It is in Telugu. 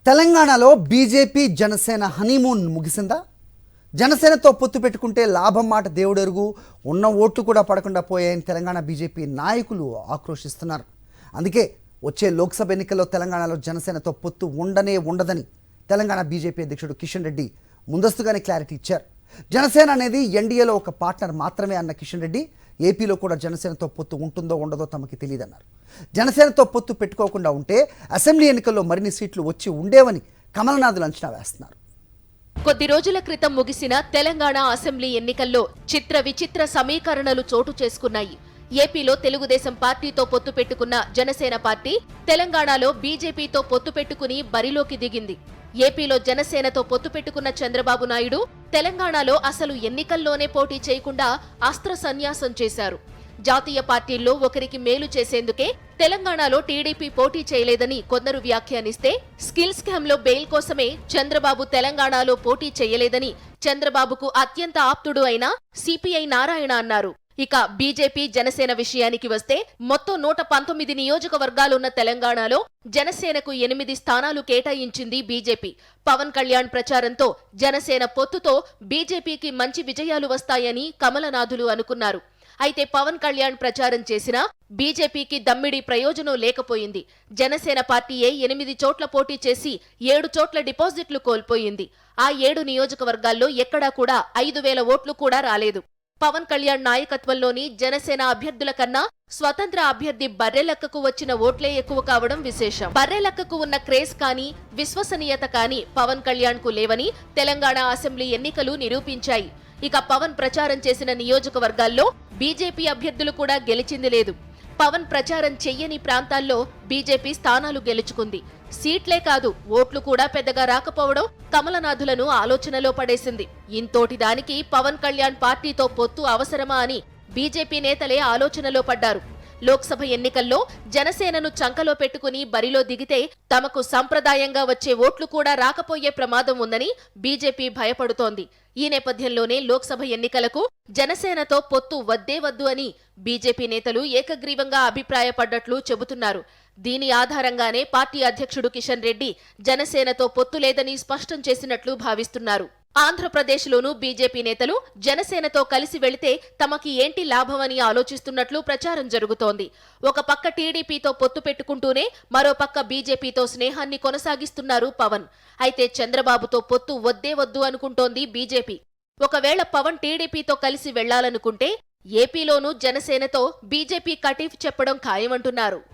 తెలంగాణలో బీజేపీ జనసేన హనీమూన్ ముగిసిందా? జనసేనతో పొత్తు పెట్టుకుంటే లాభం మాట దేవుడెరుగు, ఉన్న ఓట్లు కూడా పడకుండా పోయాయని తెలంగాణ బీజేపీ నాయకులు ఆక్రోశిస్తున్నారు. అందుకే వచ్చే లోక్సభ ఎన్నికల్లో తెలంగాణలో జనసేనతో పొత్తు ఉండదని తెలంగాణ బీజేపీ అధ్యక్షుడు కిషన్ రెడ్డి ముందస్తుగానే క్లారిటీ ఇచ్చారు. జనసేన అనేది ఎన్డీఏలో ఒక పార్ట్నర్ మాత్రమే అన్న కిషన్ రెడ్డి ఏపీలో కూడా జనసేనతో పొత్తు ఉంటుందో ఉండదో తమకి తెలియదన్నారు. జనసేనతో పొత్తు పెట్టుకోకుండా ఉంటే అసెంబ్లీ ఎన్నికల్లో మరిన్ని సీట్లు వచ్చి ఉండేవని కమలనాథులు అంచనా వేస్తున్నారు. కొద్ది రోజుల క్రితం ముగిసిన తెలంగాణ అసెంబ్లీ ఎన్నికల్లో చిత్ర విచిత్ర సమీకరణలు చోటు చేసుకున్నాయి. ఏపీలో తెలుగుదేశం పార్టీతో పొత్తు పెట్టుకున్న జనసేన పార్టీ తెలంగాణలో బీజేపీతో పొత్తు పెట్టుకుని బరిలోకి దిగింది. ఏపీలో జనసేనతో పొత్తు పెట్టుకున్న చంద్రబాబు నాయుడు తెలంగాణలో అసలు ఎన్నికల్లోనే పోటీ చేయకుండా అస్త్ర సన్యాసం చేశారు. జాతీయ పార్టీల్లో ఒకరికి మేలు చేసేందుకే తెలంగాణలో టీడీపీ పోటీ చేయలేదని కొందరు వ్యాఖ్యానిస్తే, స్కిల్ స్కామ్ లో బెయిల్ కోసమే చంద్రబాబు తెలంగాణలో పోటీ చేయలేదని చంద్రబాబుకు అత్యంత ఆప్తుడు అయిన సిపిఐ నారాయణ అన్నారు. ఇక బీజేపీ జనసేన విషయానికి వస్తే మొత్తం 119 నియోజకవర్గాలున్న తెలంగాణలో జనసేనకు 8 స్థానాలు కేటాయించింది బీజేపీ. పవన్ కళ్యాణ్ ప్రచారంతో జనసేన పొత్తుతో బీజేపీకి మంచి విజయాలు వస్తాయని కమలనాథులు అనుకున్నారు. అయితే పవన్ కళ్యాణ్ ప్రచారం చేసినా బీజేపీకి దమ్మిడి ప్రయోజనం లేకపోయింది. జనసేన పార్టీయే 8 చోట్ల పోటీ చేసి 7 చోట్ల డిపాజిట్లు కోల్పోయింది. ఆ 7 నియోజకవర్గాల్లో ఎక్కడా కూడా 5,000 ఓట్లు కూడా రాలేదు. పవన్ కళ్యాణ్ నాయకత్వంలోని జనసేన అభ్యర్థుల కన్నా స్వతంత్ర అభ్యర్థి బర్రెలక్కకు వచ్చిన ఓట్లే ఎక్కువ కావడం విశేషం. బర్రెలక్కకు ఉన్న క్రేజ్ కానీ విశ్వసనీయత కానీ పవన్ కళ్యాణ్ కు లేవని తెలంగాణ అసెంబ్లీ ఎన్నికలు నిరూపించాయి. ఇక పవన్ ప్రచారం చేసిన నియోజకవర్గాల్లో బీజేపీ అభ్యర్థులు కూడా గెలిచింది లేదు. పవన్ ప్రచారం చెయ్యని ప్రాంతాల్లో బీజేపీ స్థానాలు గెలుచుకుంది. సీట్లే కాదు, ఓట్లు కూడా పెద్దగా రాకపోవడం కమలనాథులను ఆలోచనలో పడేసింది. ఇంతోటి దానికి పవన్ కళ్యాణ్ పార్టీతో పొత్తు అవసరమా అని బీజేపీ నేతలే ఆలోచనలో పడ్డారు. లోక్సభ ఎన్నికల్లో జనసేనను చంకలో పెట్టుకుని బరిలో దిగితే తమకు సంప్రదాయంగా వచ్చే ఓట్లు కూడా రాకపోయే ప్రమాదం ఉందని బీజేపీ భయపడుతోంది. ఈ నేపథ్యంలోనే లోక్సభ ఎన్నికలకు జనసేనతో పొత్తు వద్దే వద్దు అని బీజేపీ నేతలు ఏకగ్రీవంగా అభిప్రాయపడ్డట్లు చెబుతున్నారు. దీని ఆధారంగానే పార్టీ అధ్యక్షుడు కిషన్ రెడ్డి జనసేనతో పొత్తు లేదని స్పష్టం చేసినట్లు భావిస్తున్నారు. ఆంధ్రప్రదేశ్లోనూ బీజేపీ నేతలు జనసేనతో కలిసి వెళితే తమకి ఏంటి లాభమని ఆలోచిస్తున్నట్లు ప్రచారం జరుగుతోంది. ఒక పక్క టీడీపీతో పొత్తు పెట్టుకుంటూనే మరో పక్క బీజేపీతో స్నేహాన్ని కొనసాగిస్తున్నారు పవన్. అయితే చంద్రబాబుతో పొత్తు వద్దే వద్దు అనుకుంటోంది బీజేపీ. ఒకవేళ పవన్ టీడీపీతో కలిసి వెళ్లాలనుకుంటే ఏపీలోనూ జనసేనతో బీజేపీ కటీఫ్ చెప్పడం ఖాయమంటున్నారు.